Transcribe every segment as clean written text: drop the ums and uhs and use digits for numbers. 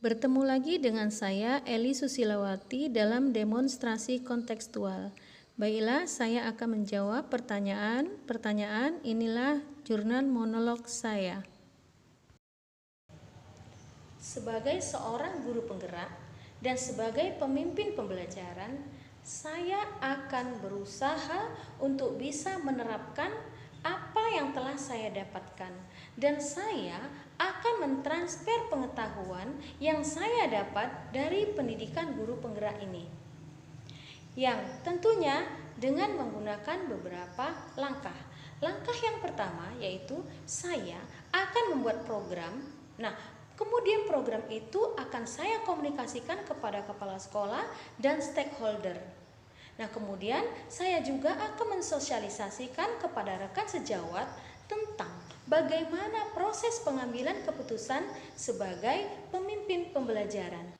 Bertemu lagi dengan saya, Eli Susilawati, dalam demonstrasi kontekstual. Baiklah, saya akan menjawab pertanyaan. Inilah jurnal monolog saya. Sebagai seorang guru penggerak dan sebagai pemimpin pembelajaran, saya akan berusaha untuk bisa menerapkan apa yang telah saya dapatkan, dan saya akan mentransfer pengetahuan yang saya dapat dari pendidikan guru penggerak ini, yang tentunya dengan menggunakan beberapa langkah. Langkah yang pertama yaitu saya akan membuat program. Nah, kemudian program itu akan saya komunikasikan kepada kepala sekolah dan stakeholder. Nah, kemudian saya juga akan mensosialisasikan kepada rekan sejawat tentang bagaimana proses pengambilan keputusan sebagai pemimpin pembelajaran.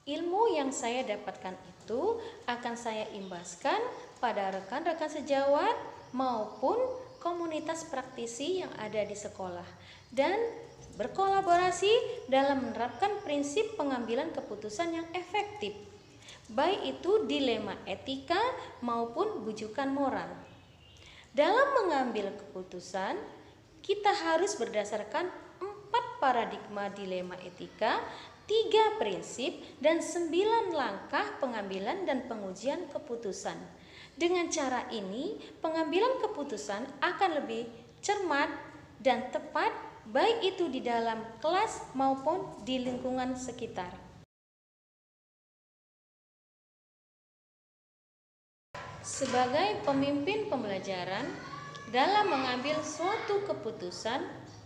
Ilmu yang saya dapatkan itu akan saya imbaskan pada rekan-rekan sejawat maupun komunitas praktisi yang ada di sekolah, dan berkolaborasi dalam menerapkan prinsip pengambilan keputusan yang efektif, baik itu dilema etika maupun bujukan moral. Dalam mengambil keputusan, kita harus berdasarkan 4 paradigma dilema etika, 3 prinsip, dan 9 langkah pengambilan dan pengujian keputusan. Dengan cara ini, pengambilan keputusan akan lebih cermat dan tepat, baik itu di dalam kelas maupun di lingkungan sekitar. Sebagai pemimpin pembelajaran, dalam mengambil suatu keputusan,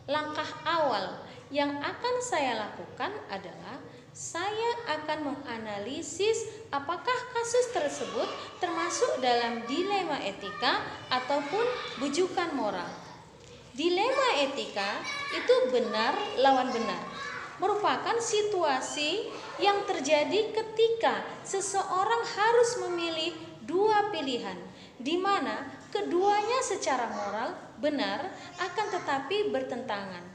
langkah awal yang akan saya lakukan adalah saya akan menganalisis apakah kasus tersebut termasuk dalam dilema etika ataupun bujukan moral. Dilema etika itu benar lawan benar, merupakan situasi yang terjadi ketika seseorang harus memilih dua pilihan, di mana keduanya secara moral benar akan tetapi bertentangan.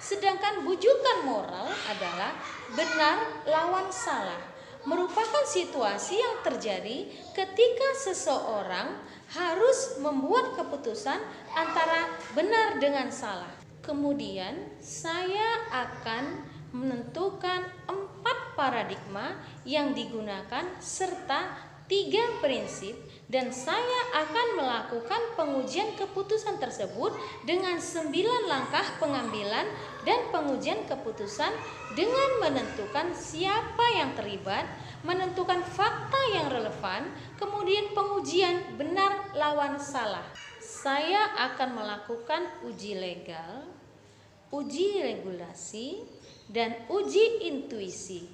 Sedangkan bujukan moral adalah benar lawan salah, merupakan situasi yang terjadi ketika seseorang harus membuat keputusan antara benar dengan salah. Kemudian saya akan menentukan 4 paradigma yang digunakan serta 3 prinsip, dan saya akan melakukan pengujian keputusan tersebut dengan 9 langkah pengambilan dan pengujian keputusan dengan menentukan siapa yang terlibat, menentukan fakta yang relevan, kemudian pengujian benar lawan salah. Saya akan melakukan uji legal, uji regulasi, dan uji intuisi,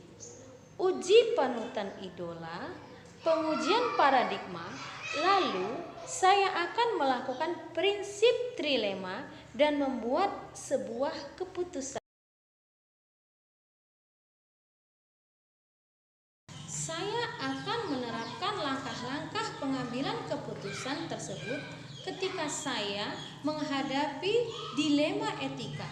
uji panutan idola, pengujian paradigma, lalu saya akan melakukan prinsip trilema dan membuat sebuah keputusan. Saya akan menerapkan langkah-langkah pengambilan keputusan tersebut ketika saya menghadapi dilema etika.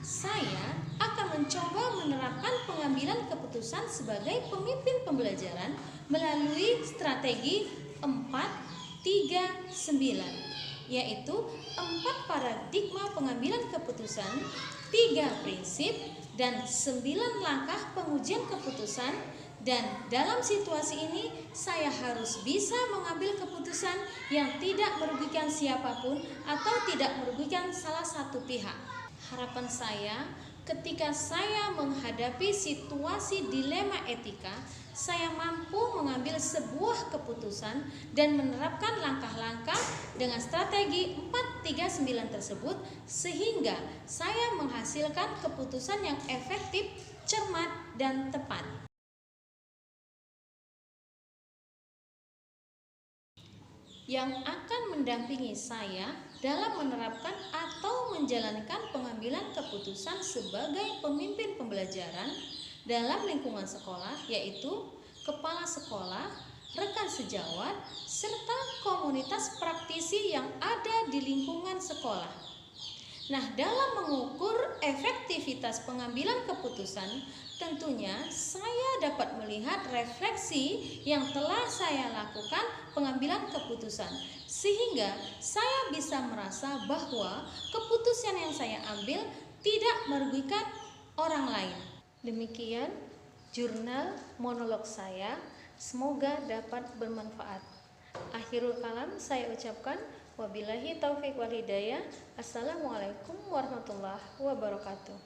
Saya akan mencoba menerapkan pengambilan keputusan sebagai pemimpin pembelajaran melalui strategi 4, 3, 9, yaitu 4 paradigma pengambilan keputusan, 3 prinsip, dan 9 langkah pengujian keputusan. Dan dalam situasi ini saya harus bisa mengambil keputusan yang tidak merugikan siapapun atau tidak merugikan salah satu pihak. Harapan saya, ketika saya menghadapi situasi dilema etika, saya mampu mengambil sebuah keputusan dan menerapkan langkah-langkah dengan strategi 4, 3, 9 tersebut, sehingga saya menghasilkan keputusan yang efektif, cermat, dan tepat. Yang akan mendampingi saya dalam menerapkan atau menjalankan pengambilan keputusan sebagai pemimpin pembelajaran dalam lingkungan sekolah, yaitu kepala sekolah, rekan sejawat, serta komunitas praktisi yang ada di lingkungan sekolah. Nah, dalam mengukur efektivitas pengambilan keputusan, tentunya saya dapat melihat refleksi yang telah saya lakukan pengambilan keputusan, sehingga saya bisa merasa bahwa keputusan yang saya ambil tidak merugikan orang lain. Demikian jurnal monolog saya, semoga dapat bermanfaat. Akhirul kalam saya ucapkan wabillahi taufiq wal hidayah. Assalamualaikum warahmatullahi wabarakatuh.